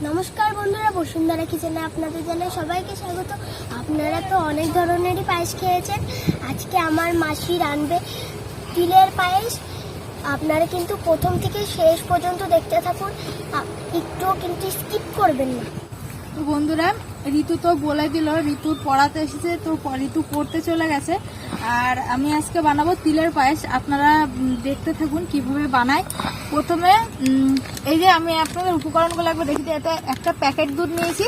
নমস্কার বন্ধুরা, বসুন্ধরা কিচেনে আপনাদের জানাই সবাইকে স্বাগত। আপনারা তো অনেক ধরনেরই পায়েস খেয়েছেন। আজকে আমার মাসি রাঁধবে তিলের পায়েস। আপনারা কিন্তু প্রথম থেকে শেষ পর্যন্ত দেখতে থাকুন, একটুও কিন্তু স্কিপ করবেন না। তো বন্ধুরা, ঋতু তো বলে দিল, ঋতুর পড়াতে এসেছে, তো ঋতু পড়তে চলে গেছে। আর আমি আজকে বানাবো তিলের পায়েস। আপনারা দেখতে থাকুন কিভাবে বানাই। প্রথমে এই যে আমি আপনাদের উপকরণগুলো একবার দেখি। এটা একটা প্যাকেট দুধ নিয়েছি,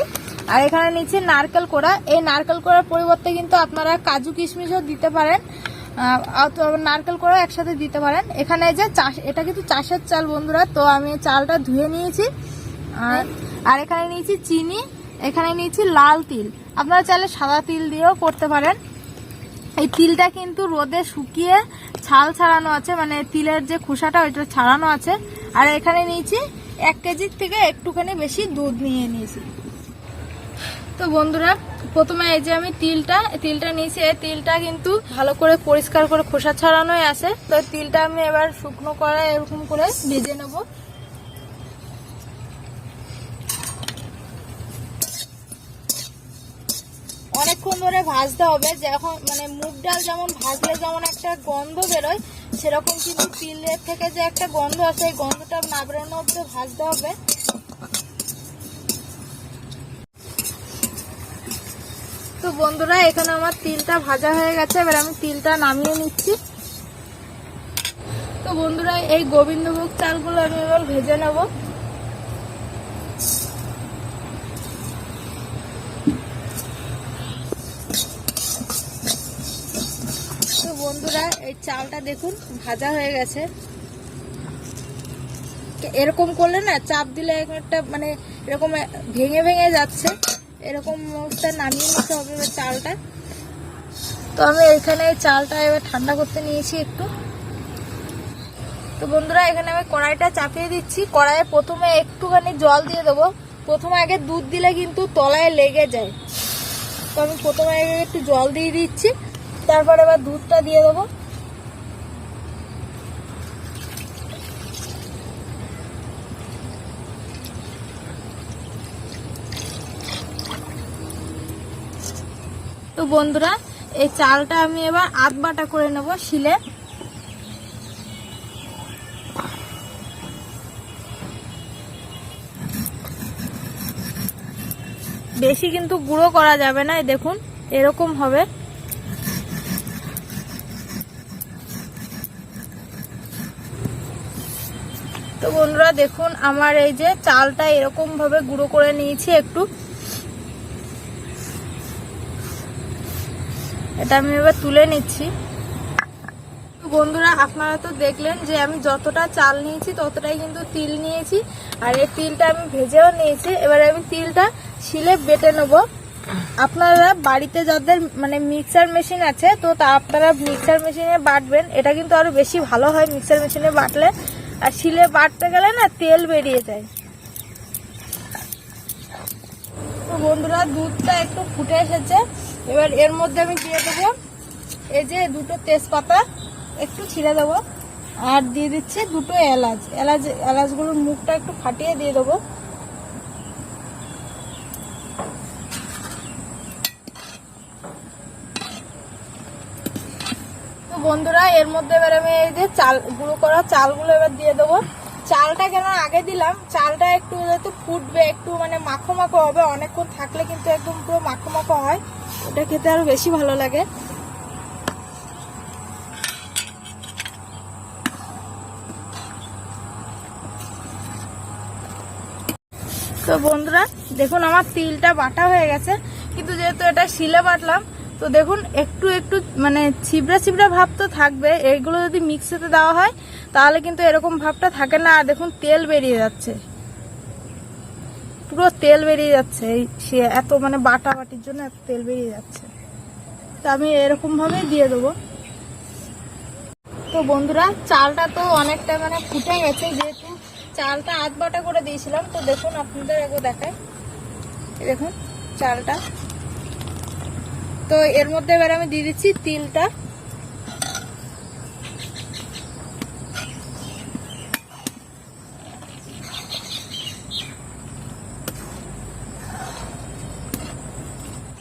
আর এখানে নিয়েছি নারকেল কোড়া। এই নারকেল কোড়ার পরিবর্তে কিন্তু আপনারা কাজু কিশমিশও দিতে পারেন, নারকেল কোড়া একসাথে দিতে পারেন। এখানে যে এটা কিন্তু চাষের চাল বন্ধুরা, তো আমি চালটা ধুয়ে নিয়েছি। আর এখানে নিয়েছি চিনি, এখানে নিয়েছি লাল তিল। আপনারা চাইলে সাদা তিল দিয়েও করতে পারেন। এই তিলটা কিন্তু রোদে শুকিয়ে ছাল ছাড়ানো আছে, মানে তিলের যে খোসাটা ওইটা ছাড়ানো আছে। আর এখানে নিয়েছি 1 কেজির থেকে একটুখানি বেশি দুধ নিয়ে নিয়েছি। তো বন্ধুরা, প্রথমে এই যে আমি তিলটা নিয়েছি। এই তিলটা কিন্তু ভালো করে পরিষ্কার করে খোসা ছাড়ানোই আছে। তো তিলটা আমি এবার শুকনো করে এরকম করে ভেজে নেবো। অনেকক্ষণ ধরে ভাজতে হবে, যখন মানে মুগ ডাল যেমন ভাজলে যেমন একটা গন্ধ বেরোয়, সেরকম কিন্তু তিলের থেকে যে একটা গন্ধ আছে, এই গন্ধটা না বেরোনো অবধি ভাজতে হবে। তো বন্ধুরা, এখানে আমার তিলটা ভাজা হয়ে গেছে। এবার আমি তিলটা নামিয়ে নিচ্ছি। তো বন্ধুরা, এই গোবিন্দভোগ চালগুলো আমি এবার ভেজে নেব। বন্ধুরা, এই চালটা দেখুন ভাজা হয়ে গেছে। এরকম করলে না, চাপ দিলে একটা মানে এরকম ভেঙে ভেঙে যাচ্ছে, এরকম অবস্থা নামিয়ে নিতে হবে এবার চালটা। তো আমি এখানে চালটা এবার ঠান্ডা করতে নিয়েছি একটু। তো বন্ধুরা, এখানে আমি কড়াইটা চাপিয়ে দিচ্ছি। কড়াইয়ে প্রথমে একটুখানি জল দিয়ে দেবো। প্রথমে আগে দুধ দিলে কিন্তু তলায় লেগে যায়, তো আমি প্রথমে আগে একটু জল দিয়ে দিচ্ছি, তারপর এবার দুধটা দিয়ে দেবো। তো বন্ধুরা, এই চালটা আমি এবার আধ বাটা করে নেব শিলে। বেশি কিন্তু গুঁড়ো করা যাবে না, দেখুন এরকম হবে। তো বন্ধুরা দেখুন, আমার এই যে চালটা এরকম ভাবে গুঁড়ো করে নিয়েছি একটু। এটা আমি এবার তুলে নিচ্ছি। বন্ধুরা, আপনারা তো দেখলেন যে আমি যতটা চাল নিয়েছি ততটাই কিন্তু তিল নিয়েছি, আর এই তিলটা আমি ভেজেও নিয়েছি। এবার আমি তিলটা শিলে বেটে নেব। আপনারা বাড়িতে যাদের মানে মিক্সার মেশিন আছে, তো আপনারা মিক্সার মেশিনে বাটবেন। এটা কিন্তু আরো বেশি ভালো হয় মিক্সার মেশিনে বাটলে। আর শিলে বাটতে গেলে না তেল বেরিয়ে যায়। তো বন্ধুরা, দুধটা একটু ফুটে এসেছে। এবার এর মধ্যে আমি দিয়ে দেবো এই যে 2টো তেজপাতা একটু ছিঁড়ে দেবো, আর দিয়ে দিচ্ছি 2টো এলাচগুলোর মুখটা একটু ফাটিয়ে দিয়ে দেবো। তো বন্ধুরা, এর মধ্যে এবার আমি এই যে গুঁড়ো করা চালগুলো এবার দিয়ে দেবো। চালটা কেন আগে দিলাম, চালটা একটু যেহেতু ফুটবে, একটু মানে মাখো মাখো হবে। অনেকক্ষণ থাকলে কিন্তু একদম পুরো মাখো মাখো হয়, ওটা খেতে আরো বেশি ভালো লাগে। তো বন্ধুরা দেখুন, আমার তিলটা বাটা হয়ে গেছে, কিন্তু যেহেতু এটা শিলে বাটলাম, তো দেখুন একটু একটু মানে ছিবড়া ছিবড়া ভাব তো থাকবে। এইগুলো যদি মিক্সিতে দেওয়া হয় তাহলে কিন্তু এরকম ভাবটা থাকে না। আর দেখুন তেল বেরিয়ে যাচ্ছে, পুরো তেল বেরিয়ে যাচ্ছে। এই এত মানে বাটাবাটির জন্য এত তেল বেরিয়ে যাচ্ছে। তো আমি এরকম ভাবেই দিয়ে দেবো। তো বন্ধুরা, চালটা তো অনেকটা মানে ফুটে গেছে, যেহেতু চালটা আধ বাটা করে দিয়েছিলাম। তো দেখুন, আপনাদের একবার দেখায়, দেখুন চালটা। তো এর মধ্যে এবার আমি দিয়ে দিচ্ছি তিলটা।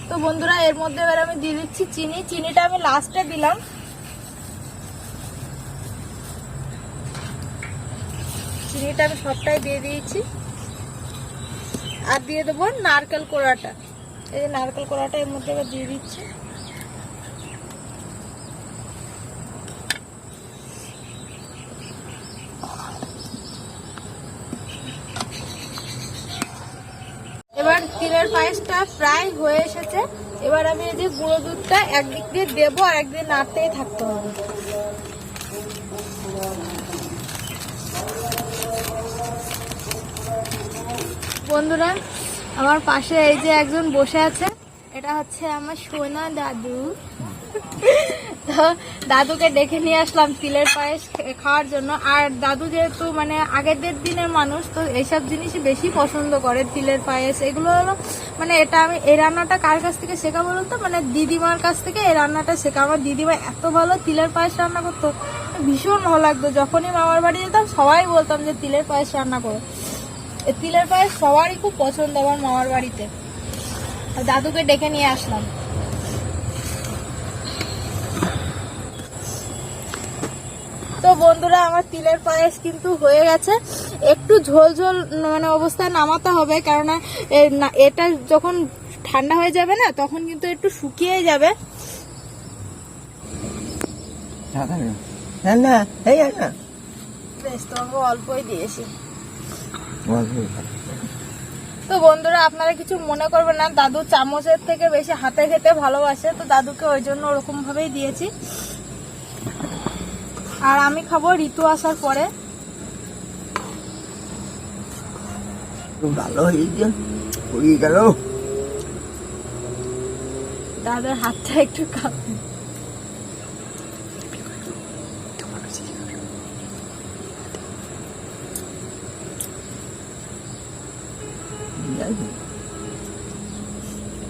তো বন্ধুরা এর মধ্যে এবার আমি দিয়ে দিচ্ছি চিনি। চিনিটা আমি লাস্টে দিলাম। চিনিটা আমি সবটাই দিয়ে দিয়েছি। আর দিয়ে দেবো নারকেল কোড়াটা। এই যে নারকেল কোড়াটা এর মধ্যে এবার দিয়ে দিচ্ছি। এবার তিলের পায়েসটা প্রায় হয়ে এসেছে। এবার আমি এই যে গুঁড়ো দুধটা একদিক দিয়ে দেবো আর একদিকে নাড়তেই থাকতে হবে। বন্ধুরা আমার পাশে এই যে একজন বসে আছে, এটা হচ্ছে আমার সোনা দাদু। তো দাদুকে ডেকে নিয়ে আসলাম তিলের পায়েস খাওয়ার জন্য। আর দাদু যেহেতু মানে আগের দিনের মানুষ, তো এইসব জিনিসই বেশি পছন্দ করে, তিলের পায়েস এগুলো হলো মানে এটা আমি এই রান্নাটা কার কাছ থেকে শেখা বলুন তো, মানে দিদিমার কাছ থেকে এই রান্নাটা শেখা। আমার দিদিমা এত ভালো তিলের পায়েস রান্না করতো, ভীষণ ভালো লাগতো। যখনই মামার বাড়ি যেতাম সবাই বলতাম যে তিলের পায়েস রান্না করো। এই তিলের পায়েস সবারই খুব পছন্দ আমার মামার বাড়িতে। দাদুকে ডেকে নিয়ে আসলাম। তো বন্ধুরা আমার তিলের পায়েস কিন্তু হয়ে গেছে। একটু ঝোল ঝোল মানে অবস্থায় নামাতে হবে, কেননা এটা যখন ঠান্ডা হয়ে যাবে না তখন কিন্তু একটু শুকিয়ে যাবে। বেশ, তোমাকে অল্পই দিয়েছি। তো বন্ধুরা আপনারা কিছু মনে করবেন না, দাদু চামচের থেকে বেশি হাতে খেতে ভালোবাসে, তো দাদুকে ওই জন্য ওরকম ভাবেই দিয়েছি। আর আমি খাবো ঋতু আসার পরে। ভালো হয়েছে, গেল দাদার হাতটা একটু খাবে।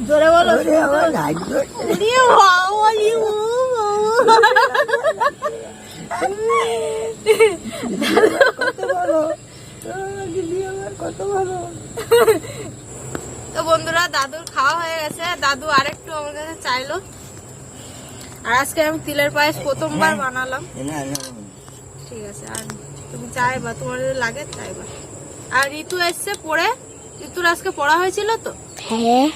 জোরে বলো। তো বন্ধুরা দাদুর খাওয়া হয়ে গেছে। দাদু আরেকটু আমার কাছে চাইলো। আর আজকে আমি তিলের পায়েস প্রথমবার বানালাম। ঠিক আছে, আর তুমি চাইবা, তোমার যদি লাগে চাইবা। আর ঋতু এসছে পড়ে। ঋতুর আজকে পড়া হয়েছিল তো? হ্যাঁ,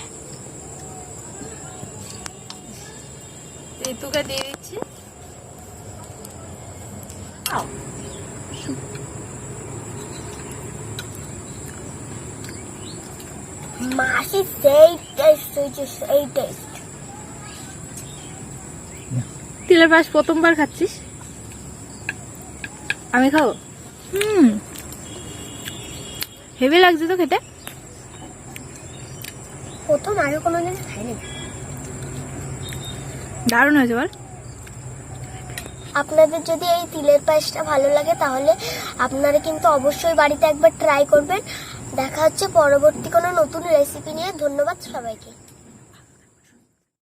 ঋতুকে দিয়ে দিচ্ছি। মাসি সেই টেস্ট হয়েছে, সেই টেস্ট। তিলের পায়েস প্রথমবার খাচ্ছিস? আমি খাবো। হেভি লাগছে তো খেতে। প্রথম আগে কোনোদিন খাইনি। দারুণ হয়েছে বল। আপনাদের যদি এই তিলের পায়েসটা ভালো লাগে তাহলে আপনারা কিন্তু অবশ্যই বাড়িতে একবার ট্রাই করবেন। দেখা হচ্ছে পরবর্তী কোনো নতুন রেসিপি নিয়ে। ধন্যবাদ সবাইকে।